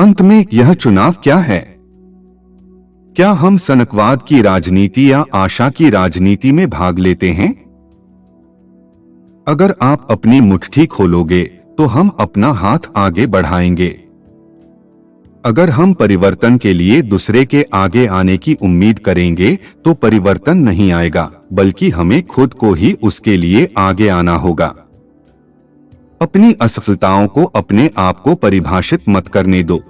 अंत में यह चुनाव क्या है? क्या हम सनकवाद की राजनीति या आशा की राजनीति में भाग लेते हैं? अगर आप अपनी मुट्ठी खोलोगे तो हम अपना हाथ आगे बढ़ाएंगे। अगर हम परिवर्तन के लिए दूसरे के आगे आने की उम्मीद करेंगे तो परिवर्तन नहीं आएगा, बल्कि हमें खुद को ही उसके लिए आगे आना होगा। अपनी असफलताओं को अपने आप को परिभाषित मत करने दो।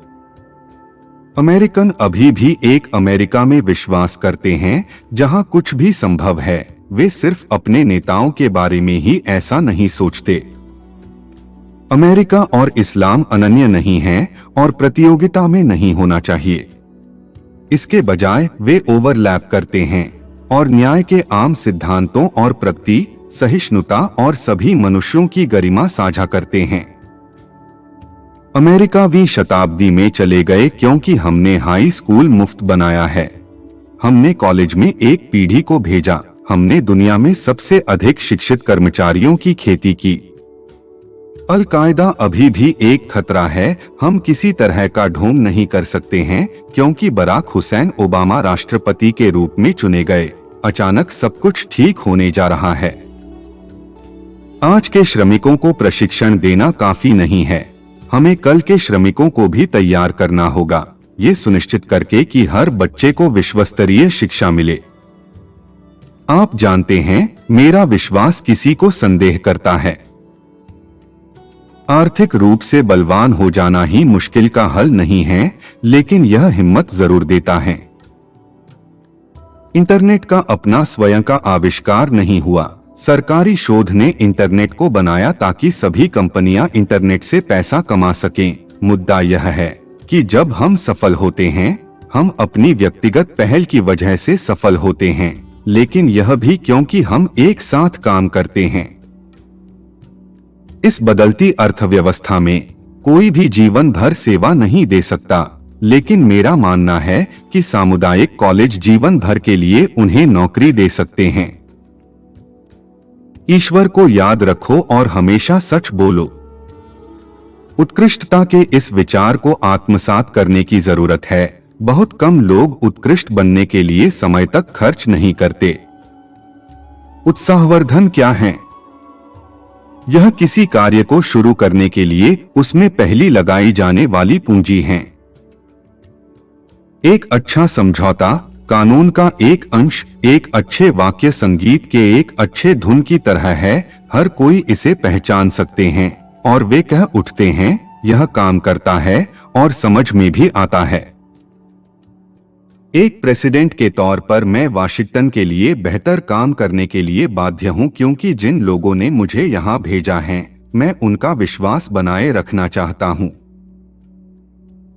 अमेरिकन अभी भी एक अमेरिका में विश्वास करते हैं जहां कुछ भी संभव है। वे सिर्फ अपने नेताओं के बारे में ही ऐसा नहीं सोचते। अमेरिका और इस्लाम अनन्य नहीं है और प्रतियोगिता में नहीं होना चाहिए। इसके बजाय वे ओवरलैप करते हैं और न्याय के आम सिद्धांतों और प्रगति, सहिष्णुता और सभी मनुष्यों की गरिमा साझा करते हैं। अमेरिका 20वीं शताब्दी में चले गए क्योंकि हमने हाई स्कूल मुफ्त बनाया है। हमने कॉलेज में एक पीढ़ी को भेजा। हमने दुनिया में सबसे अधिक शिक्षित कर्मचारियों की खेती की। अल-कायदा अभी भी एक खतरा है। हम किसी तरह का ढोंग नहीं कर सकते हैं क्योंकि बराक हुसैन ओबामा राष्ट्रपति के रूप में चुने गए। अचानक सब कुछ ठीक होने जा रहा है। आज के श्रमिकों को प्रशिक्षण देना काफी नहीं है। हमें कल के श्रमिकों को भी तैयार करना होगा, ये सुनिश्चित करके कि हर बच्चे को विश्वस्तरीय शिक्षा मिले। आप जानते हैं, मेरा विश्वास किसी को संदेह करता है। आर्थिक रूप से बलवान हो जाना ही मुश्किल का हल नहीं है, लेकिन यह हिम्मत जरूर देता है। इंटरनेट का अपना स्वयं का आविष्कार नहीं हुआ। सरकारी शोध ने इंटरनेट को बनाया ताकि सभी कंपनियां इंटरनेट से पैसा कमा सकें। मुद्दा यह है कि जब हम सफल होते हैं, हम अपनी व्यक्तिगत पहल की वजह से सफल होते हैं, लेकिन यह भी क्योंकि हम एक साथ काम करते हैं। इस बदलती अर्थव्यवस्था में कोई भी जीवन भर सेवा नहीं दे सकता, लेकिन मेरा मानना है कि सामुदायिक कॉलेज जीवन भर के लिए उन्हें नौकरी दे सकते हैं। ईश्वर को याद रखो और हमेशा सच बोलो। उत्कृष्टता के इस विचार को आत्मसात करने की जरूरत है। बहुत कम लोग उत्कृष्ट बनने के लिए समय तक खर्च नहीं करते। उत्साहवर्धन क्या है? यह किसी कार्य को शुरू करने के लिए उसमें पहली लगाई जाने वाली पूंजी है। एक अच्छा समझौता कानून का एक अंश, एक अच्छे वाक्य संगीत के एक अच्छे धुन की तरह है। हर कोई इसे पहचान सकते हैं और वे कह उठते हैं, यह काम करता है और समझ में भी आता है। एक प्रेसिडेंट के तौर पर मैं वाशिंगटन के लिए बेहतर काम करने के लिए बाध्य हूं, क्योंकि जिन लोगों ने मुझे यहां भेजा है, मैं उनका विश्वास बनाए रखना चाहता हूं।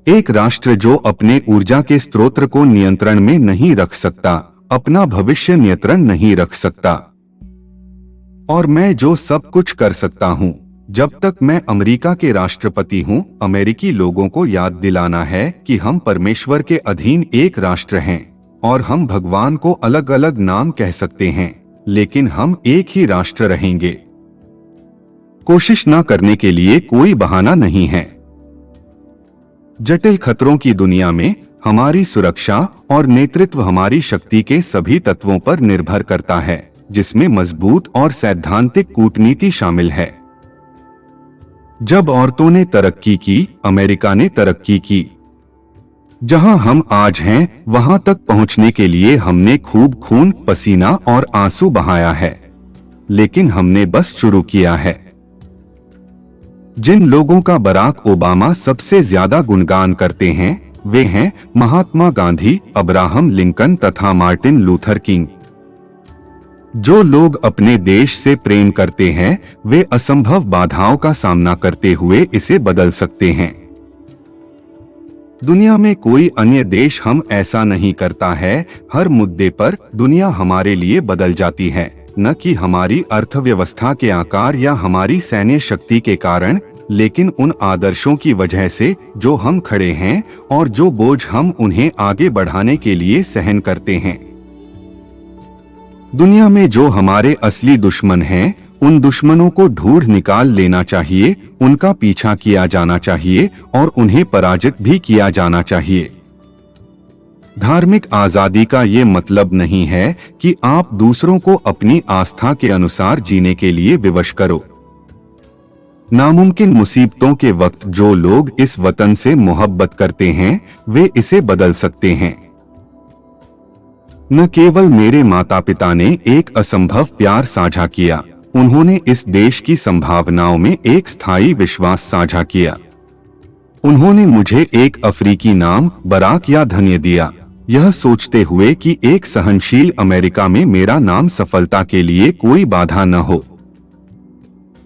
एक राष्ट्र जो अपने ऊर्जा के स्रोत को नियंत्रण में नहीं रख सकता, अपना भविष्य नियंत्रण नहीं रख सकता। और मैं जो सब कुछ कर सकता हूं, जब तक मैं अमेरिका के राष्ट्रपति हूं, अमेरिकी लोगों को याद दिलाना है कि हम परमेश्वर के अधीन एक राष्ट्र हैं और हम भगवान को अलग अलग नाम कह सकते हैं, लेकिन हम एक ही राष्ट्र रहेंगे। कोशिश न करने के लिए कोई बहाना नहीं है। जटिल खतरों की दुनिया में हमारी सुरक्षा और नेतृत्व हमारी शक्ति के सभी तत्वों पर निर्भर करता है, जिसमें मजबूत और सैद्धांतिक कूटनीति शामिल है। जब औरतों ने तरक्की की, अमेरिका ने तरक्की की। जहां हम आज हैं, वहां तक पहुंचने के लिए हमने खूब खून, पसीना और आंसू बहाया है, लेकिन हमने बस शुरू किया है। जिन लोगों का बराक ओबामा सबसे ज्यादा गुणगान करते हैं, वे हैं महात्मा गांधी, अब्राहम लिंकन तथा मार्टिन लूथर किंग। जो लोग अपने देश से प्रेम करते हैं, वे असंभव बाधाओं का सामना करते हुए इसे बदल सकते हैं। दुनिया में कोई अन्य देश हम ऐसा नहीं करता है। हर मुद्दे पर दुनिया हमारे लिए बदल जाती है, न कि हमारी अर्थव्यवस्था के आकार या हमारी सैन्य शक्ति के कारण, लेकिन उन आदर्शों की वजह से जो हम खड़े हैं और जो बोझ हम उन्हें आगे बढ़ाने के लिए सहन करते हैं। दुनिया में जो हमारे असली दुश्मन हैं, उन दुश्मनों को ढूंढ निकाल लेना चाहिए, उनका पीछा किया जाना चाहिए और उन्हें पराजित भी किया जाना चाहिए। धार्मिक आजादी का ये मतलब नहीं है कि आप दूसरों को अपनी आस्था के अनुसार जीने के लिए विवश करो। नामुमकिन मुसीबतों के वक्त जो लोग इस वतन से मोहब्बत करते हैं वे इसे बदल सकते हैं। न केवल मेरे माता पिता ने एक असंभव प्यार साझा किया, उन्होंने इस देश की संभावनाओं में एक स्थायी विश्वास साझा किया। उन्होंने मुझे एक अफ्रीकी नाम बराक या धन्य दिया, यह सोचते हुए कि एक सहनशील अमेरिका में मेरा नाम सफलता के लिए कोई बाधा न हो।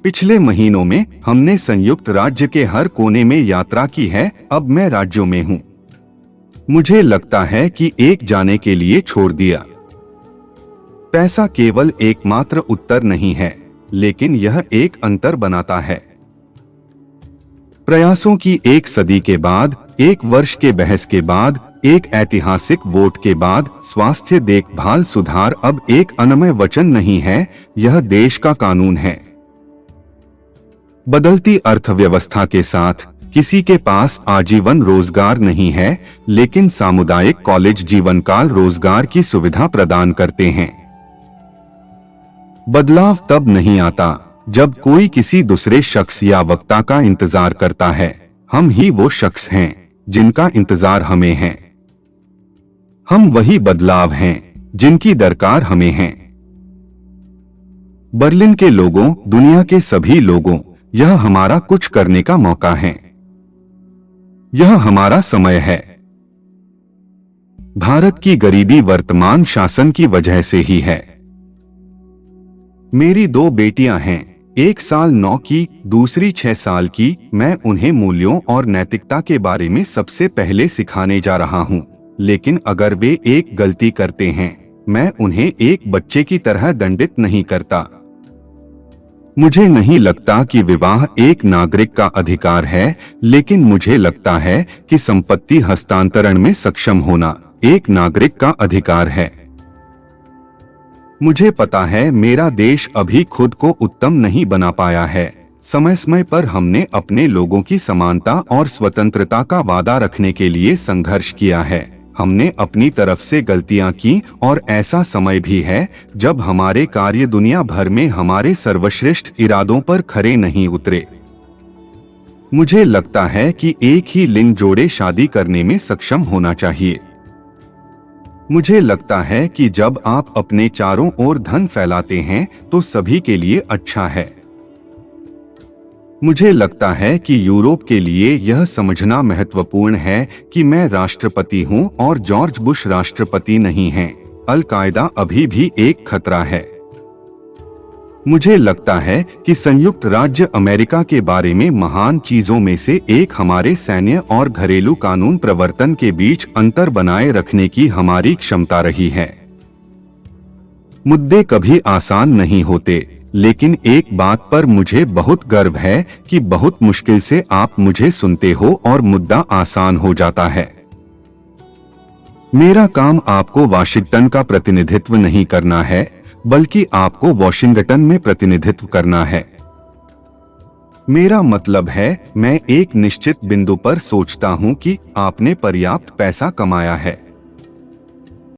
पिछले महीनों में हमने संयुक्त राज्य के हर कोने में यात्रा की है, अब मैं राज्यों में हूँ। मुझे लगता है कि एक जाने के लिए छोड़ दिया। पैसा केवल एकमात्र उत्तर नहीं है, लेकिन यह एक अंतर बनाता है। प्रयासों की एक सदी के बाद, एक वर्ष के बहस के बाद, एक ऐतिहासिक वोट के बाद, स्वास्थ्य देखभाल सुधार अब एक अनमय वचन नहीं है, यह देश का कानून है। बदलती अर्थव्यवस्था के साथ किसी के पास आजीवन रोजगार नहीं है, लेकिन सामुदायिक कॉलेज जीवनकाल रोजगार की सुविधा प्रदान करते हैं। बदलाव तब नहीं आता जब कोई किसी दूसरे शख्स या वक्ता का इंतजार करता है, हम ही वो शख्स हैं जिनका इंतजार हमें है। हम वही बदलाव हैं जिनकी दरकार हमें है। बर्लिन के लोगों, दुनिया के सभी लोगों, यह हमारा कुछ करने का मौका है। यह हमारा समय है। भारत की गरीबी वर्तमान शासन की वजह से ही है। मेरी 2 बेटियां हैं, एक साल 9 की, दूसरी 6 साल की। मैं उन्हें मूल्यों और नैतिकता के बारे में सबसे पहले सिखाने जा रहा हूं, लेकिन अगर वे एक गलती करते हैं, मैं उन्हें एक बच्चे की तरह दंडित नहीं करता। मुझे नहीं लगता कि विवाह एक नागरिक का अधिकार है, लेकिन मुझे लगता है कि संपत्ति हस्तांतरण में सक्षम होना एक नागरिक का अधिकार है। मुझे पता है मेरा देश अभी खुद को उत्तम नहीं बना पाया है। समय समय पर हमने अपने लोगों की समानता और स्वतंत्रता का वादा रखने के लिए संघर्ष किया है। हमने अपनी तरफ से गलतियां की और ऐसा समय भी है जब हमारे कार्य दुनिया भर में हमारे सर्वश्रेष्ठ इरादों पर खरे नहीं उतरे। मुझे लगता है कि एक ही लिंग जोड़े शादी करने में सक्षम होना चाहिए। मुझे लगता है कि जब आप अपने चारों ओर धन फैलाते हैं तो सभी के लिए अच्छा है। मुझे लगता है कि यूरोप के लिए यह समझना महत्वपूर्ण है कि मैं राष्ट्रपति हूं और जॉर्ज बुश राष्ट्रपति नहीं हैं। अल कायदा अभी भी एक खतरा है। मुझे लगता है कि संयुक्त राज्य अमेरिका के बारे में महान चीजों में से एक हमारे सैन्य और घरेलू कानून प्रवर्तन के बीच अंतर बनाए रखने की हमारी क्षमता रही है। मुद्दे कभी आसान नहीं होते, लेकिन एक बात पर मुझे बहुत गर्व है कि बहुत मुश्किल से आप मुझे सुनते हो और मुद्दा आसान हो जाता है। मेरा काम आपको वाशिंगटन का प्रतिनिधित्व नहीं करना है, बल्कि आपको वॉशिंगटन में प्रतिनिधित्व करना है। मेरा मतलब है, मैं एक निश्चित बिंदु पर सोचता हूं कि आपने पर्याप्त पैसा कमाया है।